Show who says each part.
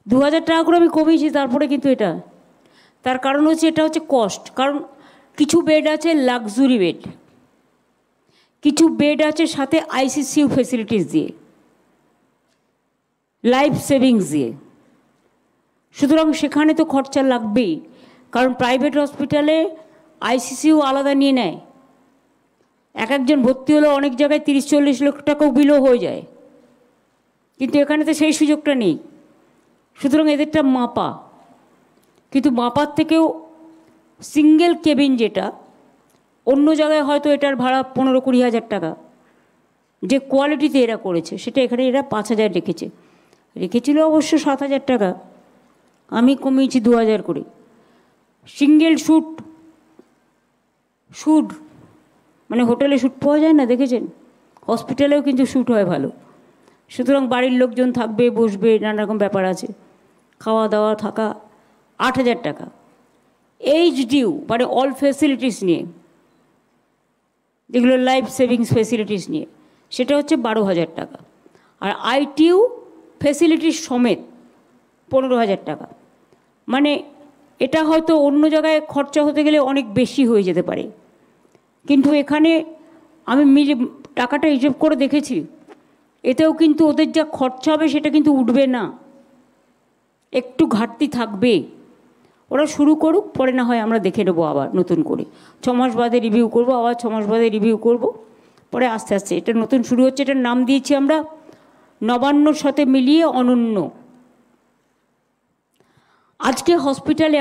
Speaker 1: 2000 টাকা করে আমি কমিয়েছি, তারপরে কিন্তু এটা তার কারণ হচ্ছে এটা হচ্ছে কস্ট। কারণ কিছু বেড আছে লাক্সুরি বেড, কিছু বেড আছে সাথে আইসিসিউ ফেসিলিটিস দিয়ে, লাইফ সেভিংস দিয়ে। সুতরাং সেখানে তো খরচা লাগবেই, কারণ প্রাইভেট হসপিটালে আইসিসিউ আলাদা নিয়ে নেয়। একজন ভর্তি হলে অনেক জায়গায় 30-40 লক্ষ টাকাও বিলও হয়ে যায়, কিন্তু এখানে তো সেই সুযোগটা নেই। সুতরাং এদেরটা মাপা, কিন্তু মাপার থেকেও সিঙ্গেল কেবিন যেটা, অন্য জায়গায় হয়তো এটার ভাড়া 15-20 হাজার টাকা, যে কোয়ালিটিতে এরা করেছে সেটা এখানে এরা 5,000 রেখেছিল অবশ্য 7,000 টাকা, আমি কমিয়েছি 2,000 করে। সিঙ্গেল শ্যুট মানে হোটেলে শ্যুট পাওয়া যায় না, দেখেছেন? হসপিটালেও কিন্তু শ্যুট হয় ভালো। সুতরাং বাড়ির লোকজন থাকবে, বসবে, নানা রকম ব্যাপার আছে, খাওয়া দাওয়া থাকা। 8,000 টাকা। এইচডিউ মানে অল ফেসিলিটিস নিয়ে, যেগুলো লাইফ সেভিংস ফেসিলিটিস নিয়ে, সেটা হচ্ছে 12,000 টাকা। আর আইটিইউ ফেসিলিটিস সমেত 15,000 টাকা। মানে এটা হয়তো অন্য জায়গায় খরচা হতে গেলে অনেক বেশি হয়ে যেতে পারে, কিন্তু এখানে আমি টাকাটা হিসেব করে দেখেছি, এতেও কিন্তু ওদের যা খরচা হবে সেটা কিন্তু উঠবে না, একটু ঘাটতি থাকবে। ওরা শুরু করুক, পরে না হয় আমরা দেখে নেবো আবার নতুন করে। 6 মাস বাদে রিভিউ করবো, আবার 6 মাস বাদে রিভিউ করবো, পরে আস্তে আস্তে। এটা নতুন শুরু হচ্ছে, এটার নাম দিয়েছি আমরা নবান্নর সাথে মিলিয়ে অনন্য। আজকে হসপিটালে